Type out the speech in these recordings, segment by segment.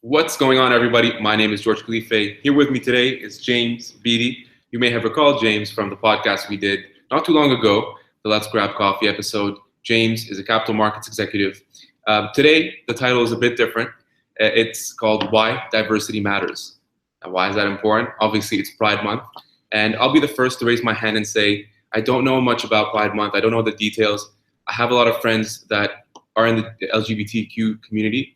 What's going on, everybody? My name is George Khalife. Here with me today is James Beattie. You may have recalled James from the podcast we did not too long ago, the Let's Grab Coffee episode. James is a capital markets executive. Today, the title is a bit different. It's called Why Diversity Matters. Now, why is that important? Obviously, it's Pride Month. And I'll be the first to raise my hand and say, I don't know much about Pride Month. I don't know the details. I have a lot of friends that are in the LGBTQ community.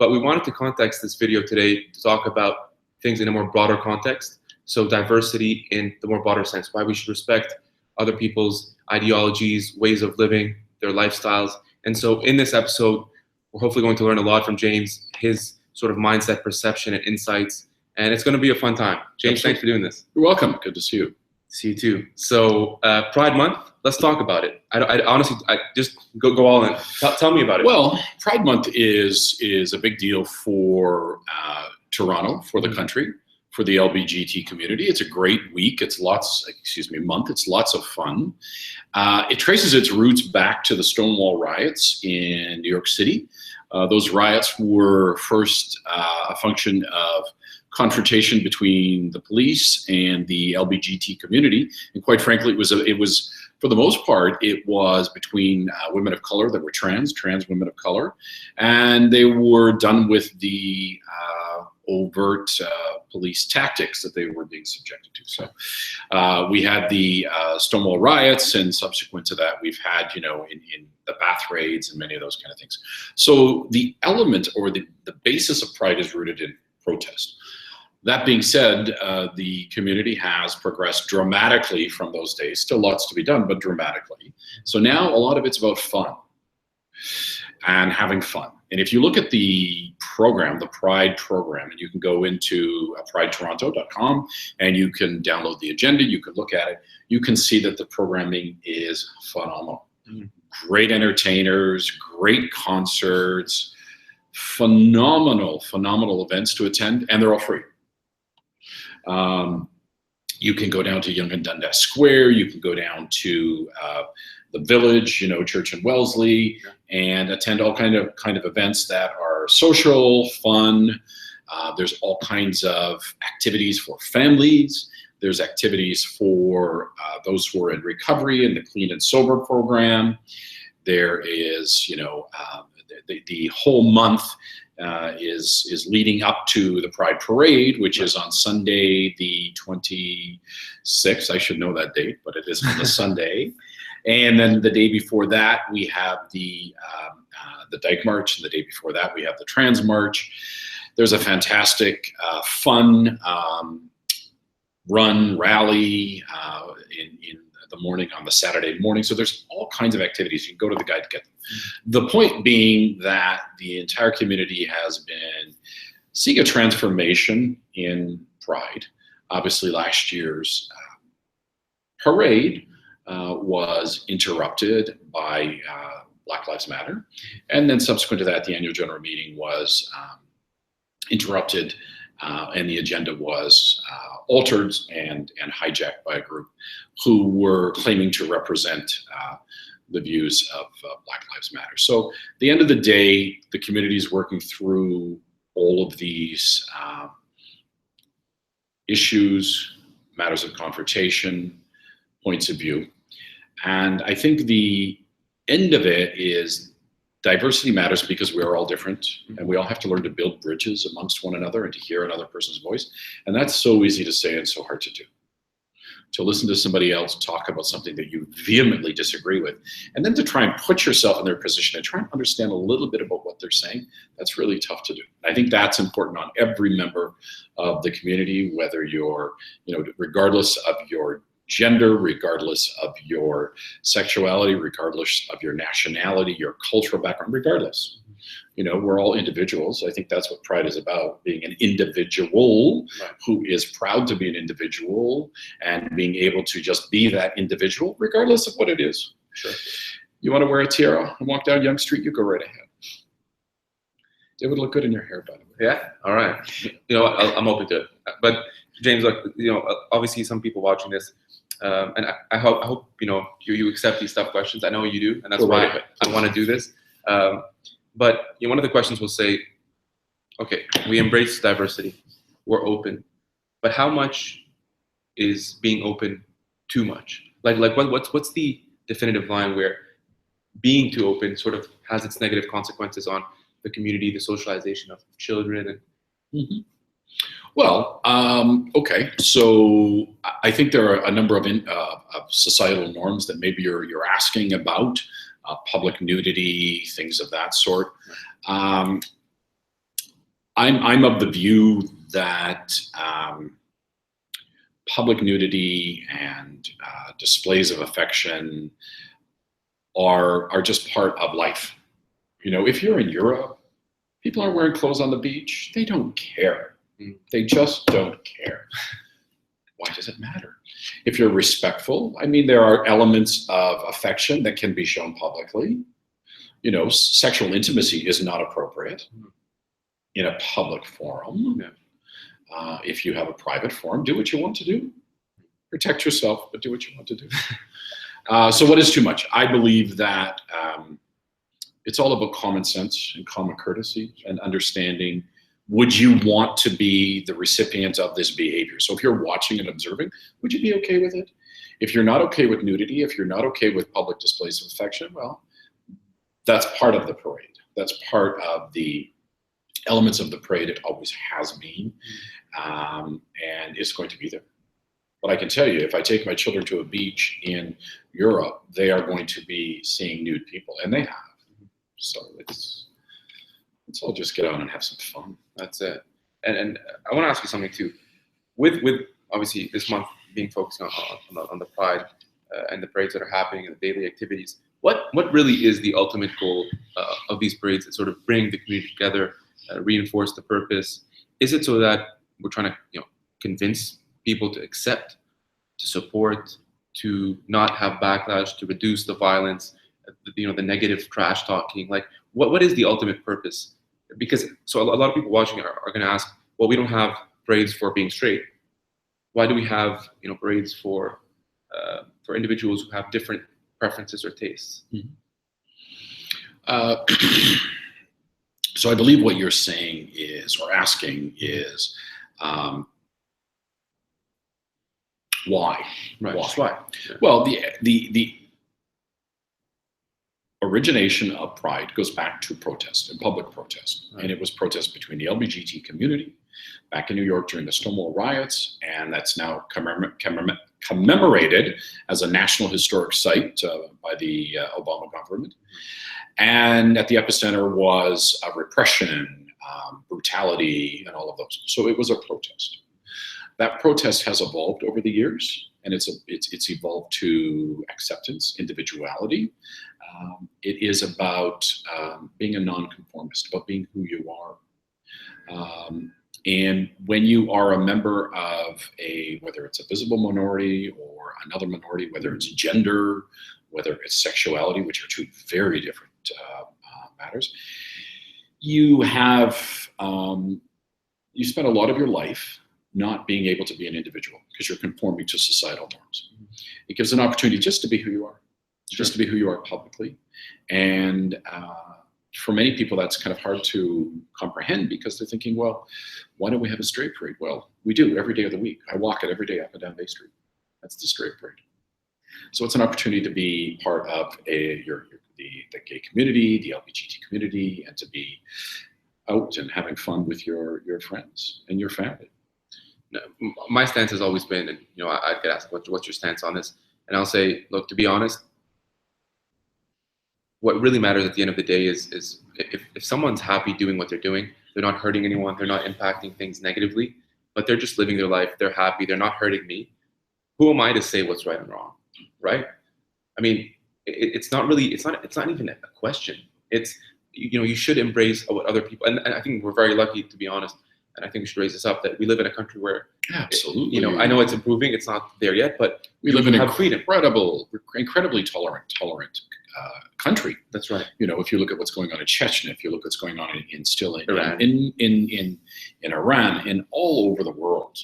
But we wanted to context this video today to talk about things in a more broader context. So diversity in the more broader sense, why we should respect other people's ideologies, ways of living, their lifestyles. And so in this episode, we're hopefully going to learn a lot from James, his sort of mindset, perception, and insights. And it's going to be a fun time. James, thanks for doing this. You're welcome. Good to see you. See you too. So Pride Month, let's talk about it. I honestly just go all in. Tell me about it. Well, Pride Month is a big deal for Toronto, for the country, for the LBGT community. It's a great week. It's month. It's lots of fun. It traces its roots back to the Stonewall riots in New York City. Those riots were first a function of confrontation between the police and the LBGT community, and quite frankly, it was for the most part, it was between women of color that were trans women of color, and they were done with the overt police tactics that they were being subjected to. So we had the Stonewall riots, and subsequent to that, we've had, in the bath raids and many of those kind of things. So the element or the basis of Pride is rooted in protest. That being said, the community has progressed dramatically from those days. Still lots to be done, but dramatically. So now a lot of it's about fun and having fun. And if you look at the program, the Pride program, and you can go into pridetoronto.com and you can download the agenda, you can look at it, you can see that the programming is phenomenal. Great entertainers, great concerts, phenomenal events to attend, and they're all free. You can go down to Yonge and Dundas Square. You can go down to the Village, Church and Wellesley, and attend all kind of events that are social, fun. There's all kinds of activities for families. There's activities for those who are in recovery in the Clean and Sober program. There is, the whole month is leading up to the Pride Parade, which is on Sunday, the 26th. I should know that date, but it is on the Sunday. And then the day before that, we have the Dyke March, and the day before that, we have the Trans March. There's a fantastic, fun rally in the morning, on the Saturday morning. So there's all kinds of activities. You can go to the guide to get them. The point being that the entire community has been seeing a transformation in Pride. Obviously, last year's parade was interrupted by Black Lives Matter. And then subsequent to that, the annual general meeting was interrupted, and the agenda was altered and hijacked by a group who were claiming to represent the views of Black Lives Matter. So at the end of the day, the community is working through all of these issues, matters of confrontation, points of view. And I think the end of it is diversity matters because we are all different, and we all have to learn to build bridges amongst one another and to hear another person's voice. And that's so easy to say and so hard to do. To listen to somebody else talk about something that you vehemently disagree with, and then to try and put yourself in their position and try and understand a little bit about what they're saying, that's really tough to do. I think that's important on every member of the community, whether you're, regardless of your gender, regardless of your sexuality, regardless of your nationality, your cultural background, regardless. We're all individuals. I think that's what Pride is about, being an individual who is proud to be an individual and being able to just be that individual, regardless of what it is. Sure. You want to wear a tiara and walk down Yonge Street, you go right ahead. It would look good in your hair, by the way. Yeah, all right. I'm open to it. But James, obviously some people watching this, and I hope you accept these tough questions. I know you do, and that's why I want to do this. But one of the questions will say, okay, we embrace diversity, we're open, but how much is being open too much? What's the definitive line where being too open sort of has its negative consequences on the community, the socialization of children? And Mhm. Well, okay. So I think there are a number of societal norms that maybe you're asking about, public nudity, things of that sort. I'm of the view that public nudity and displays of affection are just part of life. You know, if you're in Europe, people are wearing clothes on the beach. They don't care. They just don't care. Why does it matter? If you're respectful, I mean, there are elements of affection that can be shown publicly. You know, sexual intimacy is not appropriate in a public forum. Yeah. If you have a private forum, do what you want to do. Protect yourself, but do what you want to do. So what is too much? I believe that it's all about common sense and common courtesy and understanding. Would you want to be the recipient of this behavior? So if you're watching and observing, would you be okay with it? If you're not okay with nudity, if you're not okay with public displays of affection, well, that's part of the parade. That's part of the elements of the parade. It always has been, and it's going to be there. But I can tell you, if I take my children to a beach in Europe, they are going to be seeing nude people, and they have. So let's all just get out and have some fun. That's it. And I want to ask you something too. With obviously this month being focused on the Pride and the parades that are happening and the daily activities, what really is the ultimate goal of these parades that sort of bring the community together, reinforce the purpose? Is it so that we're trying to convince people to accept, to support, to not have backlash, to reduce the violence, the negative trash talking? Like, what is the ultimate purpose? Because so a lot of people watching are going to ask, well, we don't have parades for being straight. Why do we have parades for individuals who have different preferences or tastes? So I believe what you're saying is, or asking is, why? Right. Why? Why? Yeah. Well, the origination of Pride goes back to protest and public protest. Right. And it was protest between the LBGT community back in New York during the Stonewall riots, and that's now commemorated as a national historic site by the Obama government. And at the epicenter was repression, brutality, and all of those. So it was a protest. That protest has evolved over the years, and it's evolved to acceptance, individuality. It is about being a nonconformist, about being who you are. And when you are a member of whether it's a visible minority or another minority, whether it's gender, whether it's sexuality, which are two very different matters, you have you spend a lot of your life not being able to be an individual because you're conforming to societal norms. It gives an opportunity just to be who you are, just to be who you are publicly. And for many people, that's kind of hard to comprehend because they're thinking, well, why don't we have a straight parade? Well, we do every day of the week. I walk it every day up and down Bay Street. That's the straight parade. So it's an opportunity to be part of the gay community, the LBGT community, and to be out and having fun with your friends and your family. My stance has always been, and I get asked, what's your stance on this? And I'll say, look, to be honest, what really matters at the end of the day is if someone's happy doing what they're doing, they're not hurting anyone, they're not impacting things negatively, but they're just living their life, they're happy, they're not hurting me. Who am I to say what's right and wrong, right? I mean, it's not even a question. It's, you should embrace what other people, and I think we're very lucky, to be honest, and I think we should raise this up, that we live in a country where, absolutely, I know it's improving, it's not there yet, but we live in an freedom. Incredibly tolerant country. That's right. If you look at what's going on in Chechnya, if you look at what's going on in Iran, in Iran, and all over the world,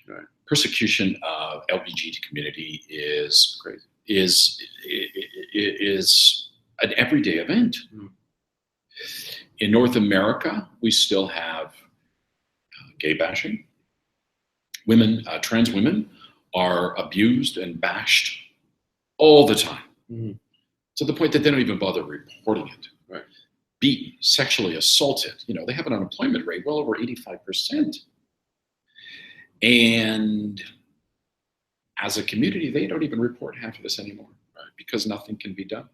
right. Persecution of LBGT community is crazy. Is an everyday event. In North America, we still have gay bashing. Women, trans women are abused and bashed all the time, to the point that they don't even bother reporting it. Right. Beaten, sexually assaulted. You know, they have an unemployment rate well over 85%. And as a community, they don't even report half of this anymore, right? Because nothing can be done,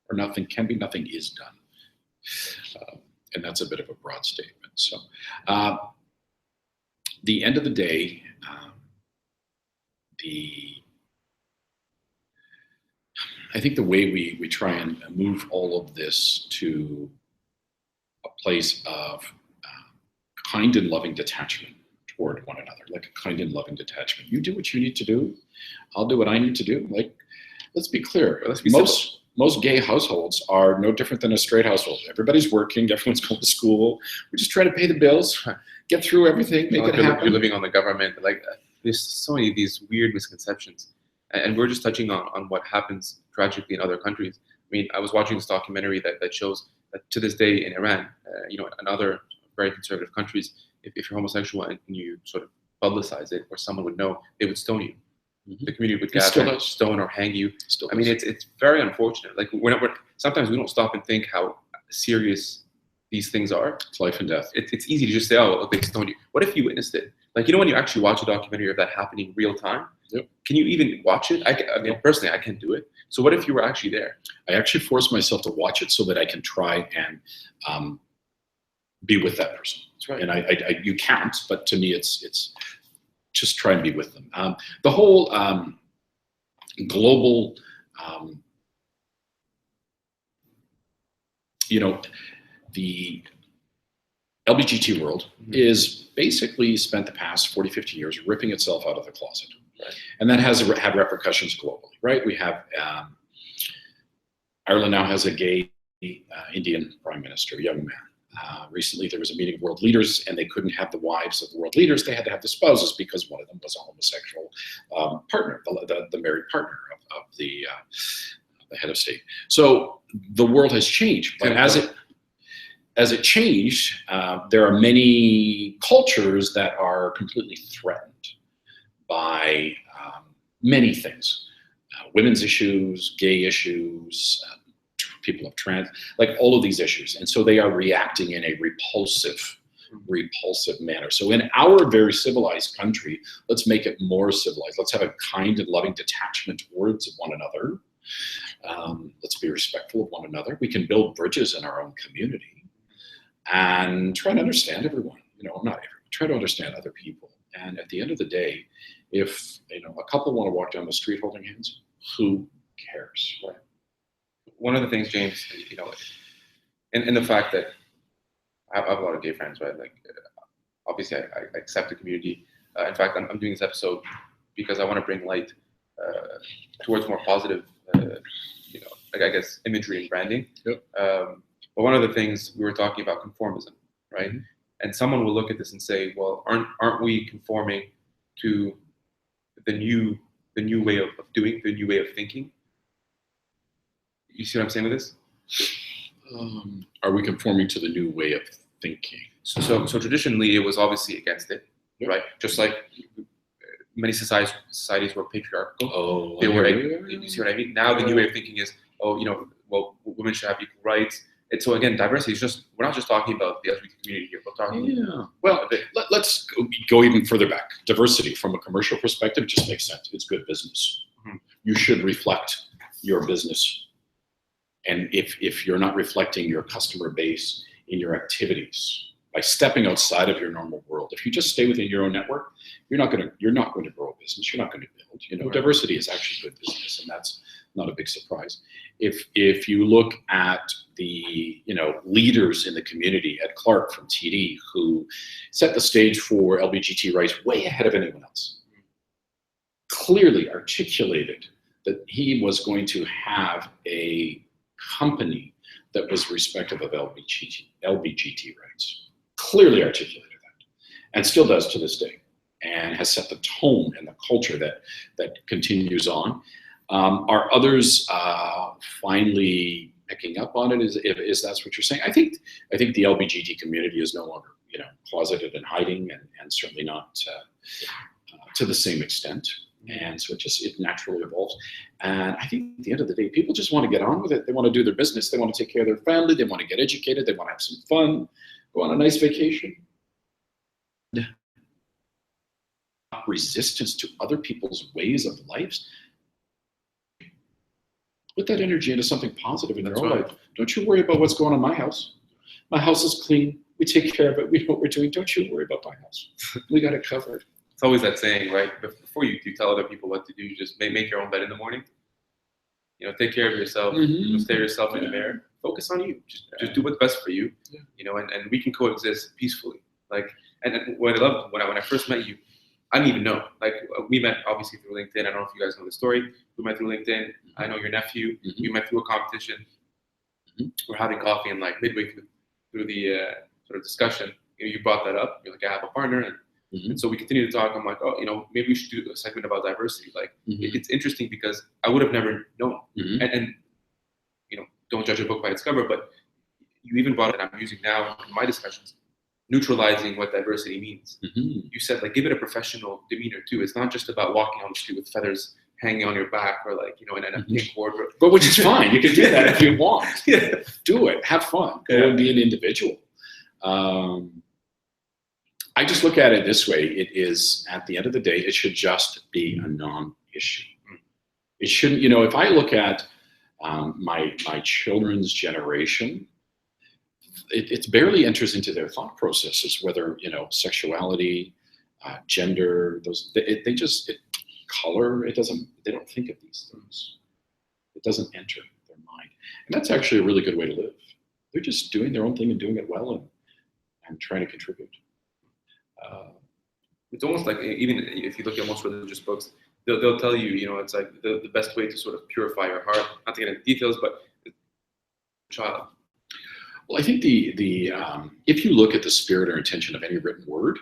or nothing is done. And that's a bit of a broad statement. So, the end of the day, I think the way we try and move all of this to a place of kind and loving detachment toward one another, like a kind and loving detachment. You do what you need to do. I'll do what I need to do. Like, let's be clear. Most gay households are no different than a straight household. Everybody's working. Everyone's going to school. We're just trying to pay the bills, get through everything, make it happen. You're living on the government. Like, there's so many of these weird misconceptions. And we're just touching on what happens tragically in other countries. I mean, I was watching this documentary that shows that to this day in Iran, and other very conservative countries, if you're homosexual and you sort of publicize it, or someone would know, they would stone you. The community would gather, stone or hang you. I mean, it's very unfortunate. Like, sometimes we don't stop and think how serious these things are. It's life and death. It's easy to just say, oh, they stoned you. What if you witnessed it? Like, when you actually watch a documentary of that happening real time, can you even watch it? I mean, personally, I can't do it. So what if you were actually there? I actually force myself to watch it so that I can try and be with that person. That's right. And you can't, but to me, it's just try and be with them. The whole global, the LBGT world is basically spent the past 40, 50 years ripping itself out of the closet. Right. And that has had repercussions globally, right? We have, Ireland now has a gay Indian prime minister, a young man. Recently, there was a meeting of world leaders, and they couldn't have the wives of the world leaders. They had to have the spouses because one of them was a homosexual partner, the married partner of the head of state. So the world has changed, but as it changed, there are many cultures that are completely threatened by many things: women's issues, gay issues. People of trans, like all of these issues. And so they are reacting in a repulsive manner. So in our very civilized country, let's make it more civilized. Let's have a kind and loving detachment towards one another. Let's be respectful of one another. We can build bridges in our own community and try to understand everyone, not everyone, try to understand other people. And at the end of the day, if a couple want to walk down the street holding hands, who cares? Right? One of the things, James, in the fact that I have a lot of gay friends, right? Like, obviously, I accept the community. In fact, I'm doing this episode because I want to bring light towards more positive, I guess, imagery and branding. Yep. But one of the things we were talking about, conformism, right? Mm-hmm. And someone will look at this and say, well, aren't we conforming to the new way of doing, the new way of thinking? You see what I'm saying with this? Are we conforming to the new way of thinking? So traditionally, it was obviously against it, right? Just like many societies were patriarchal. Oh, they were. You see what I mean? Now the new way of thinking is, well, women should have equal rights. And so again, diversity is we're not just talking about the LGBT community here. We're talking. Yeah. Well, let's go even further back. Diversity from a commercial perspective just makes sense. It's good business. Mm-hmm. You should reflect your business. And if you're not reflecting your customer base in your activities by stepping outside of your normal world, if you just stay within your own network, you're not going to grow a business. You're not going to build. Right. Diversity is actually good business, and that's not a big surprise. If you look at the leaders in the community at Clark from TD, who set the stage for LBGT rights way ahead of anyone else, clearly articulated that he was going to have a company that was respectful of LBGT rights. Clearly articulated that, and still does to this day, and has set the tone and the culture that continues on. Are others finally picking up on it. Is that's what you're saying? I think the LBGT community is no longer, closeted and hiding, and certainly not to the same extent. And so it naturally evolves. And I think at the end of the day, people just want to get on with it. They want to do their business. They want to take care of their family. They want to get educated. They want to have some fun, go on a nice vacation. Resistance to other people's ways of life. Put that energy into something positive in your own life. Don't you worry about what's going on in my house. My house is clean. We take care of it. We know what we're doing. Don't you worry about my house. We got it covered. It's always that saying, right? Before you tell other people what to do, you just make your own bed in the morning. Take care of yourself. Stare yourself in the mirror. Focus on you. Just do what's best for you. Yeah. And we can coexist peacefully. And what I loved when I first met you, I didn't even know. We met obviously through LinkedIn. I don't know if you guys know the story. We met through LinkedIn. I know your nephew. We met through a competition. We're having coffee, and midway through the sort of discussion, you brought that up. You're like, I have a partner, and so we continue to talk. I'm like, maybe we should do a segment about diversity. It's interesting because I would have never known. And don't judge a book by its cover, but you even brought it that I'm using now in my discussions. Neutralizing what diversity means. You said give it a professional demeanor too. It's not just about walking on the street with feathers hanging on your back or in a pink wardrobe. But which is fine. You can do that if you want. Do it. Have fun. Go and be an individual. I just look at it this way. It is, at the end of the day, it should just be a non-issue. It shouldn't, if I look at my children's generation, it barely enters into their thought processes, whether, sexuality, gender, color, they don't think of these things. It doesn't enter their mind. And that's actually a really good way to live. They're just doing their own thing and doing it well and trying to contribute. It's almost like, even if you look at most religious books, they'll tell you, it's the best way to sort of purify your heart, not to get into details, but child. Well, I think if you look at the spirit or intention of any written word,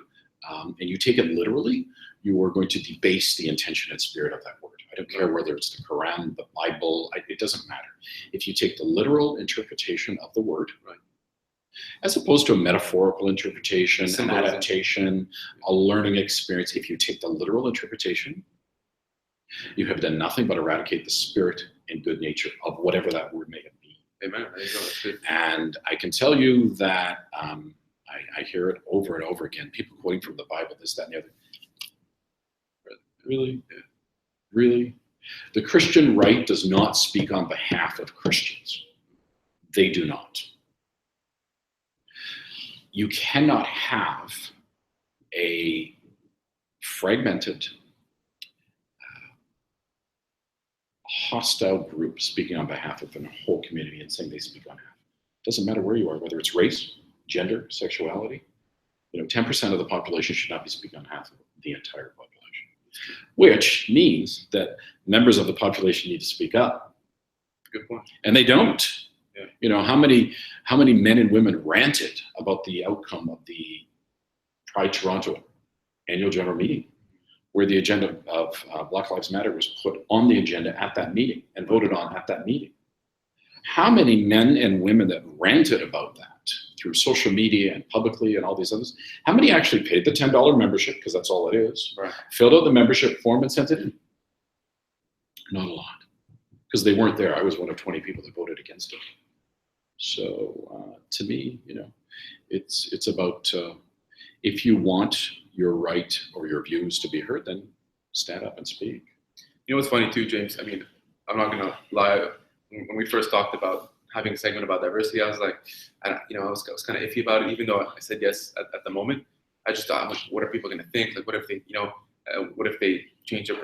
and you take it literally, you are going to debase the intention and spirit of that word. I don't care whether it's the Quran, the Bible, it doesn't matter. If you take the literal interpretation of the word, as opposed to a metaphorical interpretation, an adaptation, a learning experience, if you take the literal interpretation, you have done nothing but eradicate the spirit and good nature of whatever that word may have been. Amen. And I can tell you that I hear it over and over again. People quoting from the Bible, this, that, and the other. Really? Really? The Christian right does not speak on behalf of Christians. They do not. You cannot have a fragmented, hostile group speaking on behalf of a whole community and saying they speak on half. It doesn't matter where you are, whether it's race, gender, sexuality. 10% of the population should not be speaking on half of the entire population, which means that members of the population need to speak up. Good point. And they don't. Yeah. How many men and women ranted about the outcome of the Pride Toronto annual general meeting, where the agenda of Black Lives Matter was put on the agenda at that meeting and voted on at that meeting. How many men and women that ranted about that through social media and publicly and all these others, how many actually paid the $10 membership, because that's all it is, filled out the membership form and sent it in? Not a lot, because they weren't there. I was one of 20 people that voted against it. So to me, it's about if you want your right or your views to be heard, then stand up and speak. What's funny too, James? I mean, I'm not gonna lie. When we first talked about having a segment about diversity, I was like, I was kind of iffy about it, even though I said yes at the moment. I just thought, what are people gonna think? What if they, what if they change their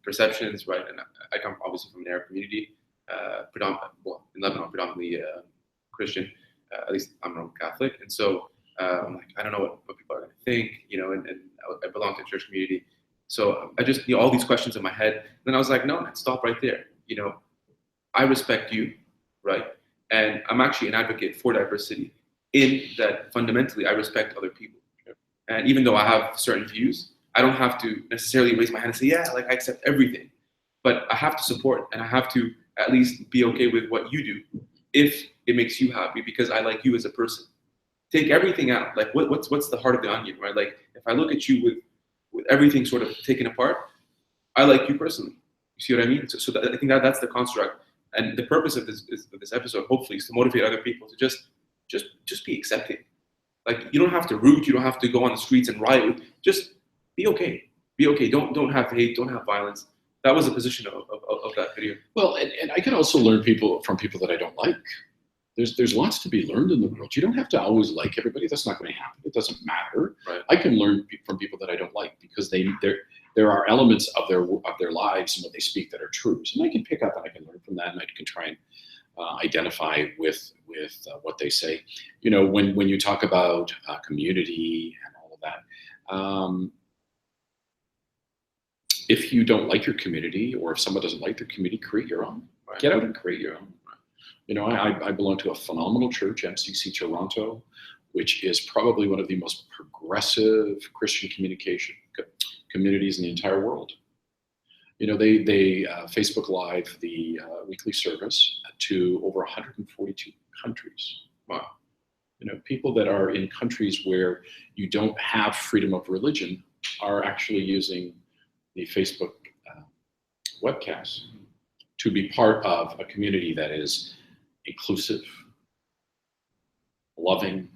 perceptions, right? And I come obviously from an Arab community, in Lebanon, predominantly Christian. At least I'm Roman Catholic, and so I'm like, I don't know what people are going to think, and I belong to a church community. So I just, all these questions in my head. And then I was like, no, man, stop right there. I respect you, right? And I'm actually an advocate for diversity in that fundamentally I respect other people. And even though I have certain views, I don't have to necessarily raise my hand and say, yeah, I accept everything. But I have to support, and I have to at least be okay with what you do. if it makes you happy because I like you as a person. Take everything out. Like what's the heart of the onion, right? Like if I look at you with everything sort of taken apart, I like you personally. You see what I mean? So I think that's the construct. And the purpose of this episode, hopefully, is to motivate other people to just be accepting. Like you don't have to root, you don't have to go on the streets and riot. Just be okay. Be okay. Don't have hate. Don't have violence. That was the position of that video. Well, and I can also learn from people that I don't like. There's lots to be learned in the world. You don't have to always like everybody. That's not going to happen. It doesn't matter. Right. I can learn from people that I don't like because there are elements of their lives and what they speak that are truths, and I can pick up and I can learn from that, and I can try and identify with what they say. You know, when you talk about community and all of that, if you don't like your community, or if someone doesn't like their community, create your own. Right. Get out and create your own. You know, I belong to a phenomenal church, MCC Toronto, which is probably one of the most progressive Christian communities in the entire world. You know, they Facebook Live the weekly service to over 142 countries. Wow. You know, people that are in countries where you don't have freedom of religion are actually using the Facebook webcast to be part of a community that is inclusive, loving,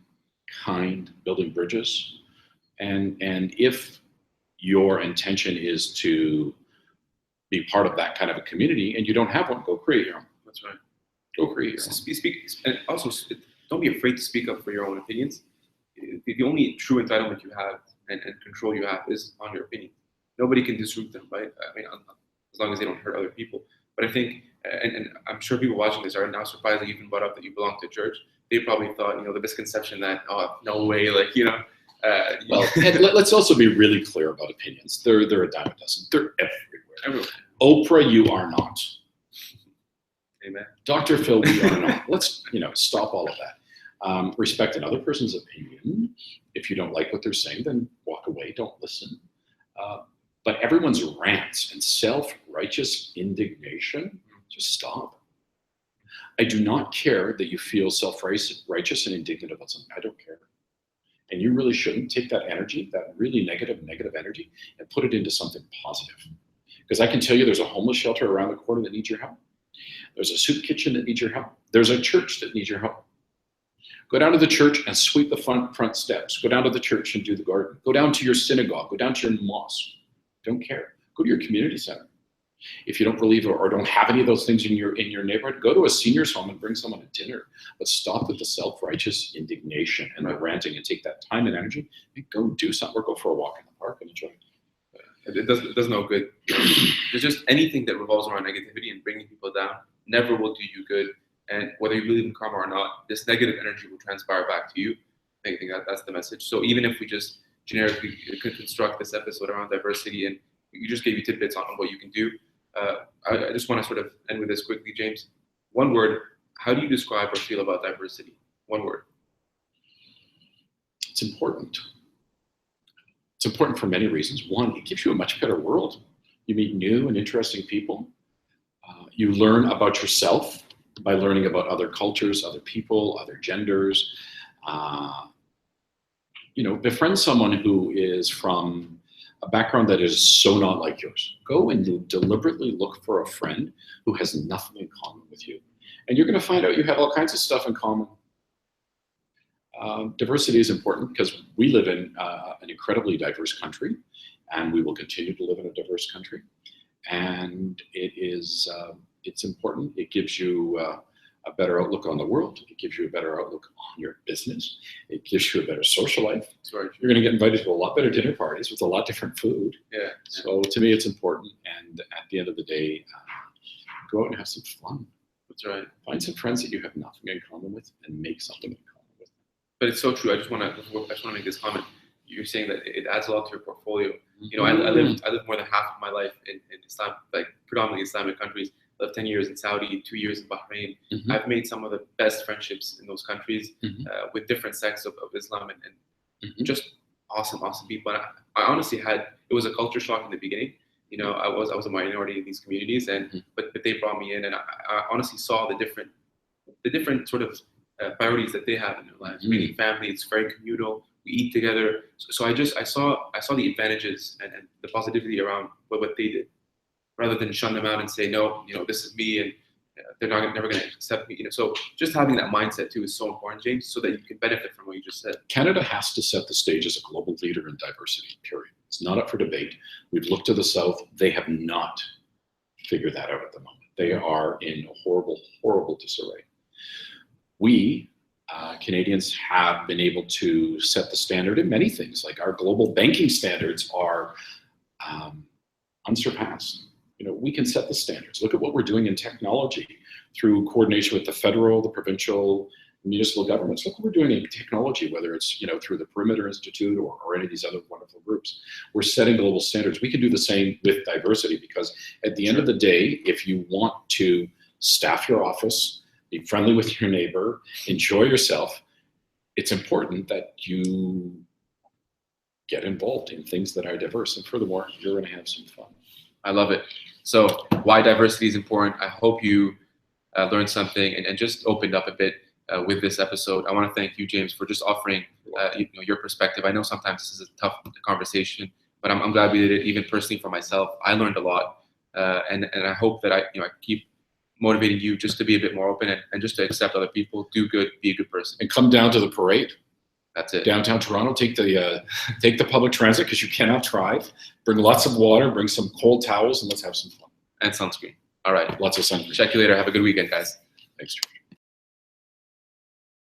kind, building bridges. And if your intention is to be part of that kind of a community and you don't have one, go create your own. That's right. Go create your own. Speak, and also don't be afraid to speak up for your own opinions. The only true entitlement you have and control you have is on your opinion. Nobody can disroot them, right? I mean, as long as they don't hurt other people. But I think, and I'm sure people watching this are now surprised that you even brought up that you belong to a church. They probably thought, the misconception that, oh, no way, like, Well, and let's also be really clear about opinions. They're a dime a dozen. They're everywhere. Oprah, you are not. Amen. Dr. Phil, we are not. Let's, stop all of that. Respect another person's opinion. If you don't like what they're saying, then walk away. Don't listen. But everyone's rants and self-righteous indignation, just stop. I do not care that you feel self-righteous and indignant about something. I don't care. And you really shouldn't take that energy, that really negative energy, and put it into something positive. Because I can tell you there's a homeless shelter around the corner that needs your help. There's a soup kitchen that needs your help. There's a church that needs your help. Go down to the church and sweep the front steps. Go down to the church and do the garden. Go down to your synagogue. Go down to your mosque. Don't care. Go to your community center. If you don't believe or don't have any of those things in your neighborhood, go to a senior's home and bring someone a dinner. But stop with the self-righteous indignation and the ranting, and take that time and energy and go do something, or go for a walk in the park and enjoy it. It does no good. There's just anything that revolves around negativity and bringing people down never will do you good. And whether you believe in karma or not, this negative energy will transpire back to you. I think that's the message. So even if we just generically could construct this episode around diversity, and you just gave you tidbits on what you can do, I just want to sort of end with this quickly, James. One word, how do you describe or feel about diversity? One word. It's important. It's important for many reasons. One, it gives you a much better world. You meet new and interesting people. You learn about yourself by learning about other cultures, other people, other genders. Befriend someone who is from a background that is so not like yours. Go and deliberately look for a friend who has nothing in common with you. And you're going to find out you have all kinds of stuff in common. Diversity is important because we live in an incredibly diverse country, and we will continue to live in a diverse country. And it's important. It gives you a better outlook on the world. It gives you a better outlook on your business. It gives you a better social life. Right. You're going to get invited to a lot better dinner parties with a lot different food. Yeah. So to me, it's important. And at the end of the day, go out and have some fun. That's right. Find some friends that you have nothing in common with, and make something in common with them. But it's so true. I just want to make this comment. You're saying that it adds a lot to your portfolio. I lived more than half of my life in Islam, like predominantly Islamic countries. I lived 10 years in Saudi, 2 years in Bahrain. Mm-hmm. I've made some of the best friendships in those countries with different sects of Islam and just awesome people. And I honestly it was a culture shock in the beginning. I was a minority in these communities, but they brought me in, and I honestly saw the different the different sort of priorities that they have in their lives. Meaning family, it's very communal. We eat together. So I saw the advantages and the positivity around what they did, rather than shun them out and say, no, this is me, and they're never going to accept me. So just having that mindset too is so important, James, so that you can benefit from what you just said. Canada has to set the stage as a global leader in diversity, period. It's not up for debate. We've looked to the South. They have not figured that out at the moment. They are in horrible, horrible disarray. We, Canadians, have been able to set the standard in many things. Like our global banking standards are unsurpassed. We can set the standards. Look at what we're doing in technology through coordination with the federal, the provincial, municipal governments. Look what we're doing in technology, whether it's through the Perimeter Institute or any of these other wonderful groups. We're setting global standards. We can do the same with diversity, because at the end of the day, if you want to staff your office, be friendly with your neighbor, enjoy yourself, it's important that you get involved in things that are diverse. And furthermore, you're going to have some fun. I love it. So why diversity is important. I hope you learned something and just opened up a bit with this episode. I want to thank you, James, for just offering your perspective. I know sometimes this is a tough conversation, but I'm glad we did it. Even personally for myself, I learned a lot, and I hope that I keep motivating you just to be a bit more open and just to accept other people, do good, be a good person, and come down to the parade. That's it. Downtown Toronto, take the public transit, because you cannot drive. Bring lots of water, bring some cold towels, and let's have some fun. And sunscreen. All right. Lots of sunscreen. Check you later. Have a good weekend, guys. Thanks, George.